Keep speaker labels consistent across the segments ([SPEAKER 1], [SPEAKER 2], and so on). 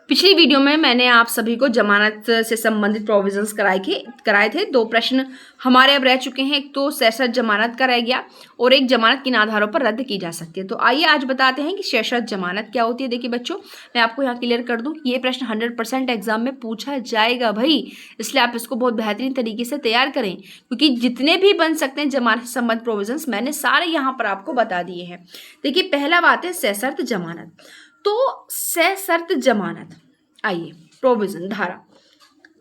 [SPEAKER 1] पिछली वीडियो में मैंने आप सभी को जमानत से संबंधित प्रोविजंस कराए थे। 2 प्रश्न हमारे अब रह चुके हैं। एक तो सशर्त जमानत का रह गया और एक जमानत किन आधारों पर रद्द की जा सकती है। तो आइए आज बताते हैं कि सशर्त जमानत क्या होती है। देखिए बच्चों, मैं आपको यहाँ क्लियर कर दूँ, ये प्रश्न 100% एग्जाम में पूछा जाएगा भाई, इसलिए आप इसको बहुत बेहतरीन तरीके से तैयार करें, क्योंकि जितने भी बन सकते हैं जमानत से संबंधित प्रोविजंस मैंने सारे यहाँ पर आपको बता दिए हैं। देखिए पहला बात है सशर्त जमानत। तो सशर्त जमानत, आइए प्रोविजन धारा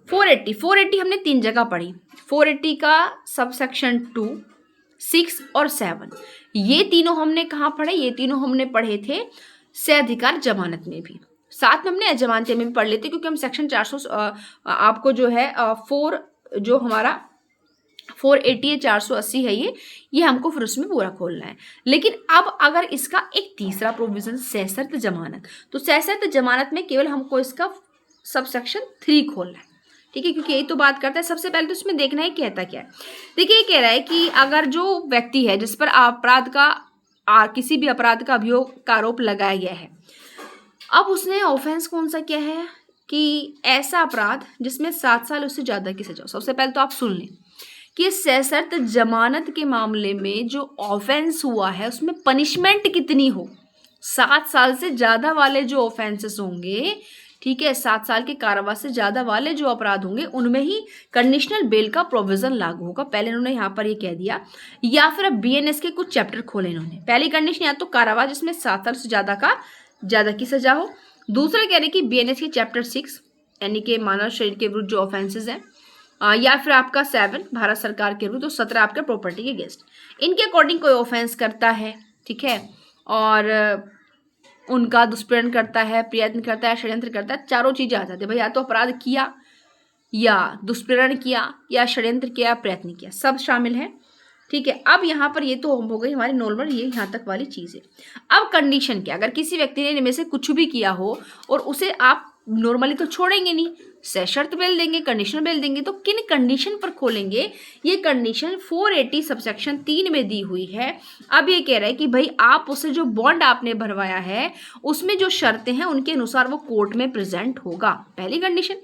[SPEAKER 1] 480 हमने 3 जगह पढ़ी। 480 का सबसेक्शन 2, 6 और 7, ये तीनों हमने कहाँ पढ़े? ये तीनों हमने पढ़े थे सह-अधिकार जमानत में भी, साथ में हमने अजमानते में भी पढ़ लेते, क्योंकि हम सेक्शन 400 आपको जो है 4 जो हमारा 480 है, 480 है, ये हमको फिर उसमें पूरा खोलना है। लेकिन अब अगर इसका एक तीसरा प्रोविजन सशर्त जमानत, तो सशर्त जमानत में केवल हमको इसका सबसेक्शन 3 खोलना है, ठीक है, क्योंकि यही तो बात करता है। सबसे पहले तो इसमें देखना है कहता क्या है। देखिए ये कह रहा है कि अगर जो व्यक्ति है जिस पर किसी भी अपराध का अभियोग का आरोप लगाया गया है, अब उसने ऑफेंस कौन सा किया है कि ऐसा अपराध जिसमें 7 साल उससे ज़्यादा की सजा हो। सबसे पहले तो आप सुन लें कि सशर्त जमानत के मामले में जो ऑफेंस हुआ है उसमें पनिशमेंट कितनी हो। 7 साल से ज़्यादा वाले जो ऑफेंसेस होंगे, ठीक है, 7 साल के कारावास से ज़्यादा वाले जो अपराध होंगे उनमें ही कंडीशनल बेल का प्रोविजन लागू होगा। पहले इन्होंने यहाँ पर ये कह दिया, या फिर अब बीएनएस के कुछ चैप्टर खोले इन्होंने। पहली कंडीशन या तो कारावास जिसमें 7 साल से ज़्यादा की सजा हो। दूसरा कह रहे कि बीएनएस के चैप्टर 6 यानी कि मानव शरीर के विरुद्ध जो ऑफेंसेस हैं, या फिर आपका 7 भारत सरकार के विरुद्ध, तो 17 आपके प्रॉपर्टी के अगेंस्ट। इनके अकॉर्डिंग कोई ऑफेंस करता है, ठीक है, और उनका दुष्प्रेरण करता है, प्रयत्न करता है, षड्यंत्र करता है, चारों चीज़ें आ जाती है भाई। या तो अपराध किया, या दुष्प्रेरण किया, या षड्यंत्र किया, प्रयत्न किया, सब शामिल है, ठीक है। अब यहाँ पर ये तो हो गई हमारी नॉर्मल, ये यहाँ तक वाली चीज़ है। अब कंडीशन क्या, अगर किसी व्यक्ति ने इनमें से कुछ भी किया हो और उसे आप नॉर्मली तो छोड़ेंगे नहीं, सशर्त बेल देंगे, कंडीशनल बेल देंगे, तो किन कंडीशन पर खोलेंगे? ये कंडीशन 480 सबसेक्शन 3 में दी हुई है। अब ये कह रहा है कि भाई आप उसे जो बॉन्ड आपने भरवाया है उसमें जो शर्तें हैं उनके अनुसार वो कोर्ट में प्रेजेंट होगा। पहली कंडीशन,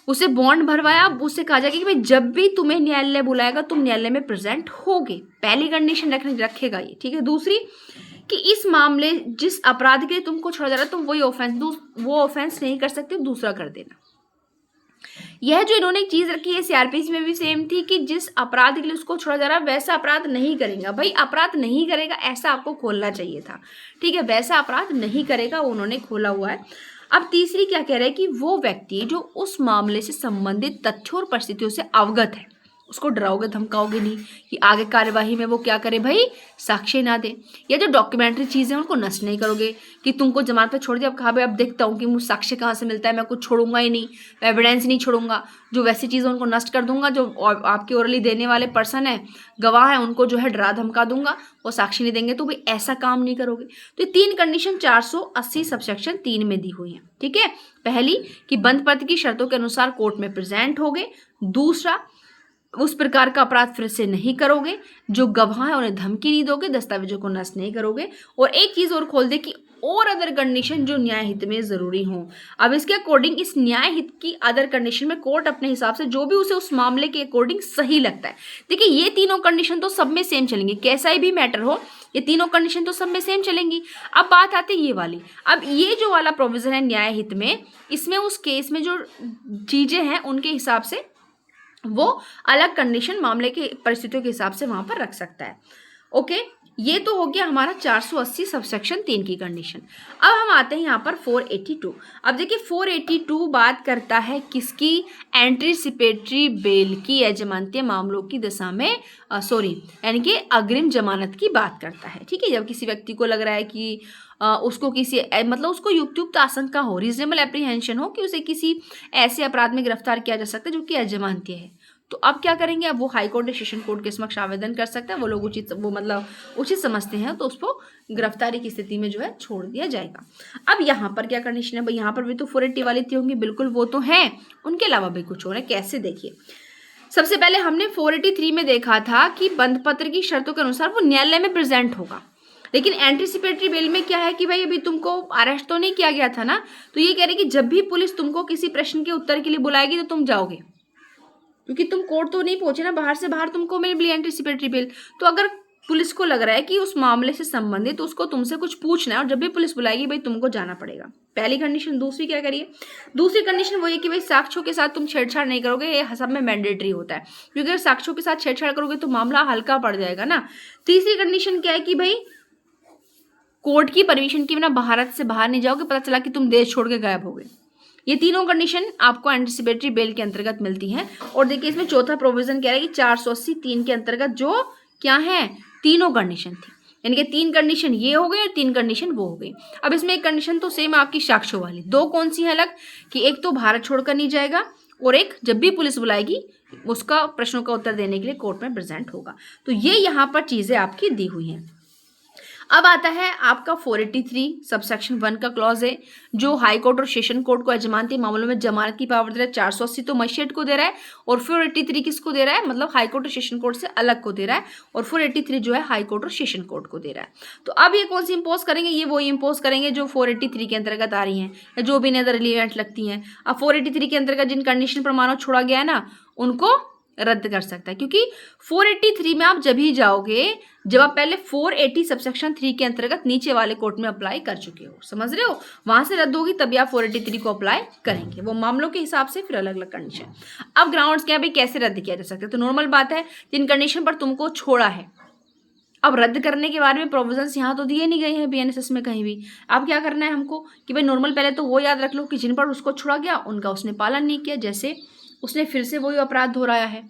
[SPEAKER 1] उसे बॉन्ड भरवाया, अब उससे कहा जाएगा कि भाई जब भी तुम्हें न्यायालय बुलाएगा तुम न्यायालय में प्रेजेंट होगे। पहली कंडीशन रखेगा ये, ठीक है। दूसरी कि इस मामले जिस अपराध के लिए तुमको छोड़ा जा रहा है तुम वो ऑफेंस नहीं कर सकते, दूसरा कर देना। यह जो इन्होंने एक चीज रखी है सीआरपीसी में भी सेम थी कि जिस अपराध के लिए उसको छोड़ा जा रहा है वैसा अपराध नहीं करेगा। भाई अपराध नहीं करेगा ऐसा आपको खोलना चाहिए था, ठीक है, वैसा अपराध नहीं करेगा उन्होंने खोला हुआ है। अब तीसरी क्या कह रहा है कि वो व्यक्ति जो उस मामले से संबंधित तथ्यों और परिस्थितियों से अवगत है, उसको डराओगे धमकाओगे नहीं कि आगे कार्यवाही में वो क्या करे भाई, साक्ष्य ना दे। या जो डॉक्यूमेंट्री चीज़ें उनको नष्ट नहीं करोगे कि तुमको जमानत पे छोड़ दिया, अब कहा भाई अब देखता हूँ कि मुझे साक्ष्य कहाँ से मिलता है, मैं कुछ छोड़ूंगा ही नहीं, मैं एविडेंस नहीं छोड़ूंगा। जो वैसी चीज़ें उनको नष्ट कर दूंगा, जो आपके ओरली देने वाले पर्सन है, गवाह है, उनको जो है डरा धमका दूंगा, वो साक्षी नहीं देंगे, तो भाई ऐसा काम नहीं करोगे। तो ये 3 कंडीशन 480 सबसेक्शन 3 में दी हुई है, ठीक है। पहली कि बंद पत्र की शर्तों के अनुसार कोर्ट में प्रेजेंट होगे। दूसरा, उस प्रकार का अपराध फिर से नहीं करोगे, जो गवाह है उन्हें धमकी नहीं दोगे, दस्तावेजों को नष्ट नहीं करोगे। और एक चीज और खोल दे कि और अदर कंडीशन जो न्याय हित में जरूरी हो। अब इसके अकॉर्डिंग इस न्याय हित की अदर कंडीशन में कोर्ट अपने हिसाब से जो भी उसे उस मामले के अकॉर्डिंग सही लगता है। देखिए ये तीनों कंडीशन तो सब में सेम चलेंगी, कैसा ही भी मैटर हो, ये तीनों कंडीशन तो सब में सेम चलेंगी। अब बात आती है ये वाली। अब ये जो वाला प्रोविजन है न्याय हित में, इसमें उस केस में जो चीजें हैं उनके हिसाब से वो अलग कंडीशन मामले के परिस्थितियों के हिसाब से वहां पर रख सकता है। ओके, ये तो हो गया हमारा 480 सबसेक्शन 3 की कंडीशन। अब हम आते हैं यहाँ पर 482। अब देखिए 482 बात करता है किसकी, एंटीसिपेटरी बेल की, या जमानती मामलों की दशा में यानी कि अग्रिम जमानत की बात करता है, ठीक है। जब किसी व्यक्ति को लग रहा है कि उसको उसको युक्त आशंका हो, रीजनेबल एप्रीहेंशन हो कि उसे किसी ऐसे अपराध में गिरफ्तार किया जा सकता है जो कि अजमानती है, तो अब क्या करेंगे, अब वो हाई कोर्ट या सेशन कोर्ट के समक्ष आवेदन कर सकता है। वो लोग उचित समझते हैं तो उसको गिरफ्तारी की स्थिति में जो है छोड़ दिया जाएगा। अब यहाँ पर क्या कंडीशन है भाई, यहाँ पर भी तो 480 वाली थी होंगी, बिल्कुल वो तो है, उनके अलावा भी कुछ हो रहा है। कैसे, देखिए सबसे पहले हमने 483 में देखा था कि बंद पत्र की शर्तों के अनुसार वो न्यायालय में प्रेजेंट होगा। लेकिन एंटीसिपेटरी बेल में क्या है कि भाई अभी तुमको अरेस्ट तो नहीं किया गया था ना, तो ये कह रहे कि जब भी पुलिस तुमको किसी प्रश्न के उत्तर के लिए बुलाएगी तो तुम जाओगे, क्योंकि तुम कोर्ट तो नहीं पहुंचे ना, बाहर से बाहर तुमको मिली एंटीसिपेटरी बेल। तो अगर पुलिस को लग रहा है कि उस मामले से संबंधित तो उसको तुमसे कुछ पूछना है, और जब भी पुलिस बुलाएगी भाई तुमको जाना पड़ेगा, पहली कंडीशन। दूसरी क्या करिए, दूसरी कंडीशन वो ये कि भाई साक्ष्यों के साथ तुम छेड़छाड़ नहीं करोगे, ये सब में मैंडेटरी होता है, क्योंकि अगर साक्ष्यों के साथ छेड़छाड़ करोगे तो मामला हल्का पड़ जाएगा ना। तीसरी कंडीशन क्या है कि भाई कोर्ट की परमिशन के बिना भारत से बाहर नहीं जाओगे, पता चला कि तुम देश छोड़ के गायब हो गए। ये तीनों कंडीशन आपको एंटीसिपेटरी बेल के अंतर्गत मिलती हैं। और देखिए इसमें चौथा प्रोविजन क्या है कि 480(3) के अंतर्गत जो क्या है, तीनों कंडीशन थी, यानी कि 3 कंडीशन ये हो गई और 3 कंडीशन वो हो गई। अब इसमें एक कंडीशन तो सेम आपकी साक्ष्यों वाली, 2 कौन सी है अलग, कि एक तो भारत छोड़कर नहीं जाएगा, और एक जब भी पुलिस बुलाएगी उसका प्रश्नों का उत्तर देने के लिए कोर्ट में प्रेजेंट होगा। तो ये यहाँ पर चीजें आपकी दी हुई हैं। अब आता है आपका 483 सबसेक्शन 1 का क्लॉज है, जो हाई कोर्ट और सेशन कोर्ट को अजमानती मामलों में जमानत की पावर दे रहा है। 480 तो मजिस्ट्रेट को दे रहा है, और 483 किसको दे रहा है, मतलब हाई कोर्ट और सेशन कोर्ट से अलग को दे रहा है, और 483 जो है हाई कोर्ट और सेशन कोर्ट को दे रहा है। तो अब ये कौन सी इंपोज करेंगे, ये वही इंपोज करेंगे जो 483 के अंतर्गत आ रही हैं, या जो भी इन्हें रिलीवेंट लगती हैं। अब 483 के अंतर्गत जिन कंडीशन पर मानो छोड़ा गया है ना, उनको रद्द कर सकता है, क्योंकि 483 में आप जब ही जाओगे जब आप पहले 480 सबसेक्शन 3 के अंतर्गत नीचे वाले कोर्ट में अप्लाई कर चुके हो, समझ रहे हो, वहां से रद्द होगी तभी आप 483 को अप्लाई करेंगे, वो मामलों के हिसाब से फिर अलग अलग कंडीशन। अब ग्राउंड्स क्या भाई कैसे रद्द किया जा सकता है, तो नॉर्मल बात है, जिन कंडीशन पर तुमको छोड़ा है, अब रद्द करने के बारे में प्रोविजंस यहाँ तो दिए नहीं गए हैं बीएनएसएस में कहीं भी। अब क्या करना है हमको कि भाई नॉर्मल पहले तो वो याद रख लो कि जिन पर उसको छोड़ा गया उनका उसने पालन नहीं किया, जैसे उसने फिर से वही अपराध दोहराया है।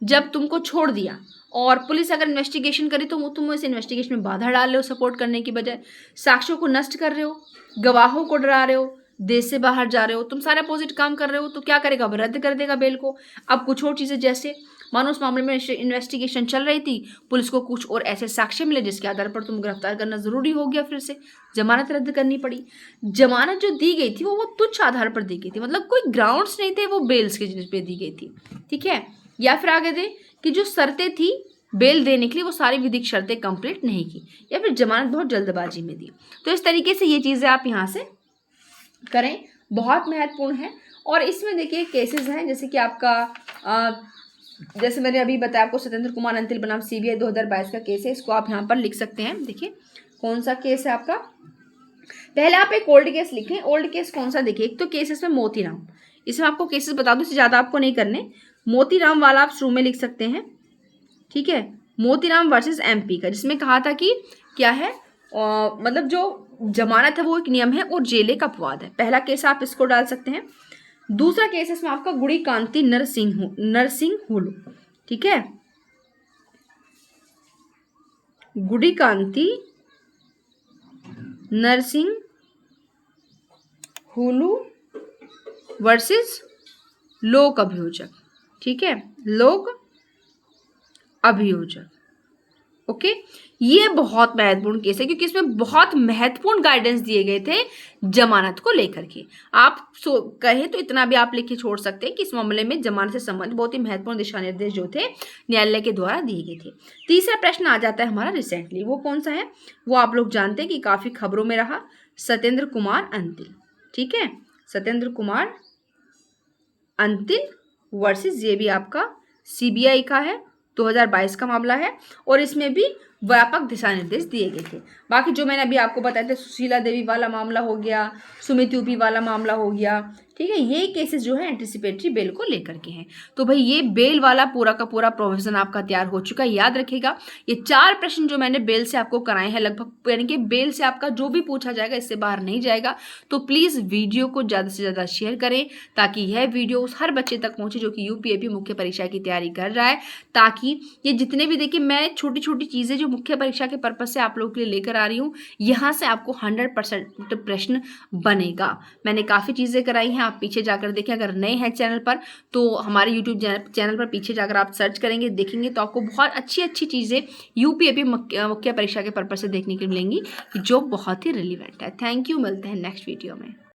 [SPEAKER 1] जब तुमको छोड़ दिया और पुलिस अगर इन्वेस्टिगेशन करी तो तुम इस इन्वेस्टिगेशन में बाधा डाल रहे हो सपोर्ट करने की बजाय, साक्ष्यों को नष्ट कर रहे हो, गवाहों को डरा रहे हो, देश से बाहर जा रहे हो, तुम सारे अपोजिट काम कर रहे हो, तो क्या करेगा, अब रद्द कर देगा बेल को। अब कुछ और चीज़ें, जैसे मानो उस मामले में इन्वेस्टिगेशन चल रही थी, पुलिस को कुछ और ऐसे साक्ष्य मिले जिसके आधार पर तुम गिरफ्तार करना जरूरी हो गया, फिर से जमानत रद्द करनी पड़ी। जमानत जो दी गई थी वो तुच्छ आधार पर दी गई थी, मतलब कोई ग्राउंड्स नहीं थे, वो बेल्स के जिस पे दी गई थी, ठीक है। या फिर आगे दे कि जो शर्तें थी बेल देने के लिए वो सारी विधिक शर्तें कंप्लीट नहीं की, या फिर जमानत बहुत जल्दबाजी में दी। तो इस तरीके से ये चीज़ें आप यहाँ से करें, बहुत महत्वपूर्ण है। और इसमें देखिए केसेस हैं, जैसे कि आपका जैसे मैंने अभी बताया आपको सत्येंद्र कुमार अंतिल बनाम सीबीआई 2022 का केस है, इसको आप यहाँ पर लिख सकते हैं। देखिए कौन सा केस है आपका, पहले आप एक ओल्ड केस लिखें। ओल्ड केस कौन सा, देखिए एक तो केस इसमें मोतीराम, इसमें आपको केसेस बता दूं, इससे ज़्यादा आपको नहीं करने। मोतीराम वाला आप शुरू में लिख सकते हैं, ठीक है, मोतीराम वर्सेस एमपी का, जिसमें कहा था कि क्या है मतलब जो जमानत है वो एक नियम है और जेल एक अपवाद है। पहला केस आप इसको डाल सकते हैं। दूसरा केस इसमें आपका गुड़ी कांति नरसिंह हुलू, ठीक है, गुड़ी कांति नरसिंह हुलू वर्सेस लोक अभियोजक, ठीक है, लोक अभियोजक। ओके, ये बहुत महत्वपूर्ण केस है क्योंकि इसमें बहुत महत्वपूर्ण गाइडेंस दिए गए थे जमानत को लेकर के। आप कहें तो इतना भी आप लिख के छोड़ सकते हैं कि इस मामले में जमानत से संबंधित बहुत ही महत्वपूर्ण दिशा निर्देश जो थे न्यायालय के द्वारा दिए गए थे। तीसरा प्रश्न आ जाता है हमारा रिसेंटली, वो कौन सा है, वो आप लोग जानते हैं कि काफी खबरों में रहा, सत्येंद्र कुमार अंतिल, ठीक है, सत्येंद्र कुमार अंतिल वर्सेस, ये भी आपका सीबीआई का है, 2022 का मामला है, और इसमें भी व्यापक दिशा निर्देश दिए गए थे। बाकी जो मैंने अभी आपको बताया था, सुशीला देवी वाला मामला हो गया, सुमित यूपी वाला मामला हो गया, ठीक है, ये केसेस जो है एंटीसिपेटरी बेल को लेकर के हैं। तो भाई ये बेल वाला पूरा का पूरा प्रोविजन आपका तैयार हो चुका है। याद रखिएगा ये 4 प्रश्न जो मैंने बेल से आपको कराए हैं लगभग, यानी कि बेल से आपका जो भी पूछा जाएगा इससे बाहर नहीं जाएगा। तो प्लीज़ वीडियो को ज़्यादा से ज़्यादा शेयर करें ताकि यह वीडियो उस हर बच्चे तक पहुँचे जो कि यूपीएपी मुख्य परीक्षा की तैयारी कर रहा है, ताकि ये जितने भी, देखिए मैं छोटी छोटी चीज़ें जो मुख्य परीक्षा के पर्पज से आप लोगों के लिए लेकर आ रही हूँ, यहाँ से आपको 100% प्रश्न बनेगा। मैंने काफ़ी चीज़ें कराई हैं, आप पीछे जाकर देखें। अगर नए हैं चैनल पर तो हमारे यूट्यूब चैनल पर पीछे जाकर आप सर्च करेंगे, देखेंगे तो आपको बहुत अच्छी अच्छी चीज़ें यूपीएपी मुख्य परीक्षा के पर्पज से देखने के लिए मिलेंगी जो बहुत ही रिलीवेंट है। थैंक यू, मिलते हैं नेक्स्ट वीडियो में।